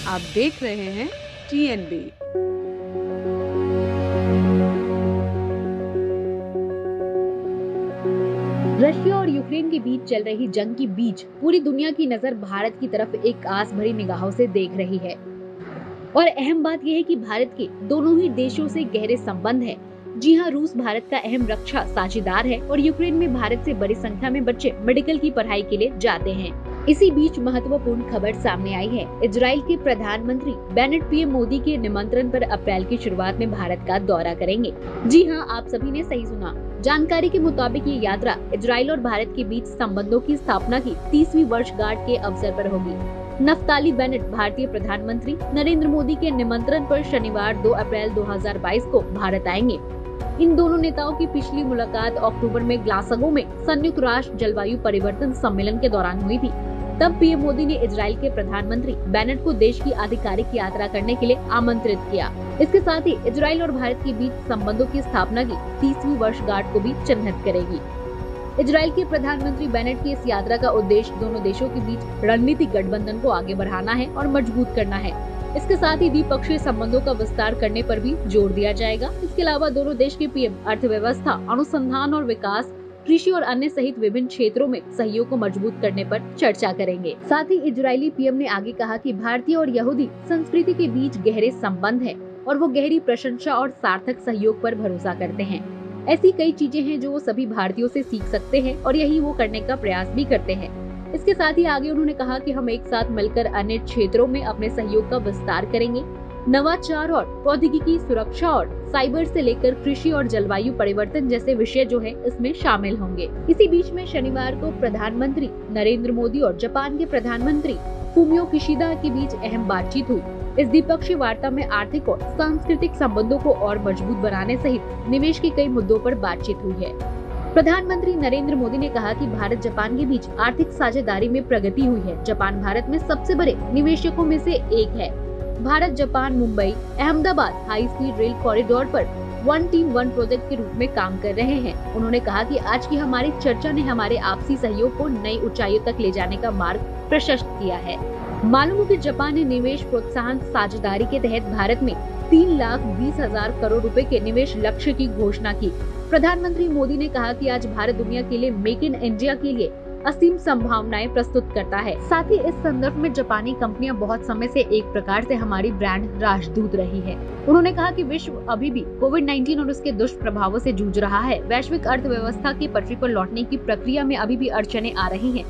आप देख रहे हैं TNB। रशिया और यूक्रेन के बीच चल रही जंग के बीच पूरी दुनिया की नजर भारत की तरफ एक आस भरी निगाहों से देख रही है। और अहम बात यह है कि भारत के दोनों ही देशों से गहरे संबंध है। जी हाँ, रूस भारत का अहम रक्षा साझेदार है और यूक्रेन में भारत से बड़ी संख्या में बच्चे मेडिकल की पढ़ाई के लिए जाते हैं। इसी बीच महत्वपूर्ण खबर सामने आई है। इजराइल के प्रधानमंत्री बेनेट पीएम मोदी के निमंत्रण पर अप्रैल की शुरुआत में भारत का दौरा करेंगे। जी हाँ, आप सभी ने सही सुना। जानकारी के मुताबिक ये यात्रा इजराइल और भारत के बीच संबंधों की स्थापना की 30वीं वर्षगांठ के अवसर पर होगी। नफ्ताली बेनेट भारतीय प्रधानमंत्री नरेंद्र मोदी के निमंत्रण पर शनिवार 2 अप्रैल 2022 को भारत आएंगे। इन दोनों नेताओं की पिछली मुलाकात अक्टूबर में ग्लासगो में संयुक्त राष्ट्र जलवायु परिवर्तन सम्मेलन के दौरान हुई थी। तब पीएम मोदी ने इजराइल के प्रधानमंत्री बेनेट को देश की आधिकारिक यात्रा करने के लिए आमंत्रित किया। इसके साथ ही इजराइल और भारत के बीच संबंधों की स्थापना की 30वीं वर्षगांठ को भी चिन्हित करेगी। इजराइल के प्रधानमंत्री बेनेट की इस यात्रा का उद्देश्य दोनों देशों के बीच रणनीतिक गठबंधन को आगे बढ़ाना है और मजबूत करना है। इसके साथ ही द्विपक्षीय संबंधों का विस्तार करने पर भी जोर दिया जाएगा। इसके अलावा दोनों देश के पीएम अर्थव्यवस्था, अनुसंधान और विकास, कृषि और अन्य सहित विभिन्न क्षेत्रों में सहयोग को मजबूत करने पर चर्चा करेंगे। साथ ही इजरायली पीएम ने आगे कहा कि भारतीय और यहूदी संस्कृति के बीच गहरे संबंध है और वो गहरी प्रशंसा और सार्थक सहयोग पर भरोसा करते हैं। ऐसी कई चीजें हैं जो वो सभी भारतीयों से सीख सकते हैं और यही वो करने का प्रयास भी करते हैं। इसके साथ ही आगे उन्होंने कहा कि हम एक साथ मिलकर अन्य क्षेत्रों में अपने सहयोग का विस्तार करेंगे। नवाचार और प्रौद्योगिकी, सुरक्षा और साइबर से लेकर कृषि और जलवायु परिवर्तन जैसे विषय जो है इसमें शामिल होंगे। इसी बीच में शनिवार को प्रधानमंत्री नरेंद्र मोदी और जापान के प्रधानमंत्री फूमियो किशिदा के बीच अहम बातचीत हुई। इस द्विपक्षीय वार्ता में आर्थिक और सांस्कृतिक संबंधों को और मजबूत बनाने सहित निवेश के कई मुद्दों पर बातचीत हुई है। प्रधानमंत्री नरेंद्र मोदी ने कहा कि भारत जापान के बीच आर्थिक साझेदारी में प्रगति हुई है। जापान भारत में सबसे बड़े निवेशकों में से एक है। Bharat Japan Mumbai Ahmedabad high speed rail corridor पर वन टीम वन प्रोजेक्ट के रूप में काम कर रहे हैं। उन्होंने कहा कि आज की हमारी चर्चा ने हमारे आपसी सहयोग को नई ऊंचाइयों तक ले जाने का मार्ग प्रशस्त किया है। मालूम हो कि जापान ने निवेश प्रोत्साहन साझेदारी के तहत भारत में 3,20,000 करोड़ रुपए के निवेश लक्ष्य की घोषणा की। प्रधानमंत्री मोदी ने कहा कि आज भारत दुनिया के लिए मेक इन इंडिया के लिए असीम संभावनाएं प्रस्तुत करता है। साथ ही इस संदर्भ में जापानी कंपनियां बहुत समय से एक प्रकार से हमारी ब्रांड राजदूत रही है। उन्होंने कहा कि विश्व अभी भी कोविड-19 और उसके दुष्प्रभावों से जूझ रहा है। वैश्विक अर्थव्यवस्था की पटरी पर लौटने की प्रक्रिया में अभी भी अड़चनें आ रही हैं।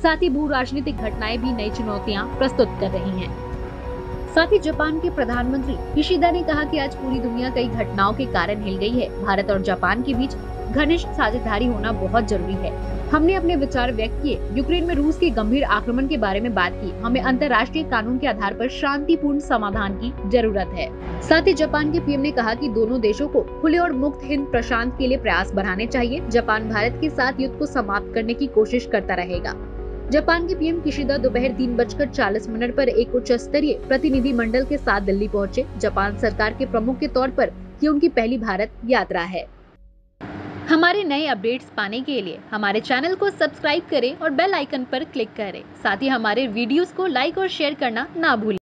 साथ ही भू राजनीतिक घटनाएं भी नई चुनौतियां प्रस्तुत कर रही हैं। साथ ही जापान के प्रधानमंत्री किशिदा ने कहा कि आज पूरी दुनिया कई घटनाओं के कारण हिल गई है। भारत और जापान के बीच घनिष्ठ साझेदारी होना बहुत जरूरी है। हमने अपने विचार व्यक्त किए। यूक्रेन में रूस के गंभीर आक्रमण के बारे में बात की। हमें अंतर्राष्ट्रीय कानून के आधार पर शांतिपूर्ण समाधान की जरूरत है। साथ ही जापान के पीएम ने कहा कि दोनों देशों को खुले और मुक्त हिंद प्रशांत के लिए प्रयास बढ़ाने चाहिए। जापान भारत के साथ युद्ध को समाप्त करने की कोशिश करता रहेगा। जापान के पीएम किशिदा दोपहर 3:40 पर एक उच्च स्तरीय प्रतिनिधि मंडल के साथ दिल्ली पहुंचे। जापान सरकार के प्रमुख के तौर पर ये उनकी पहली भारत यात्रा है। हमारे नए अपडेट्स पाने के लिए हमारे चैनल को सब्सक्राइब करें और बेल आइकन पर क्लिक करें। साथ ही हमारे वीडियोस को लाइक और शेयर करना ना भूलें।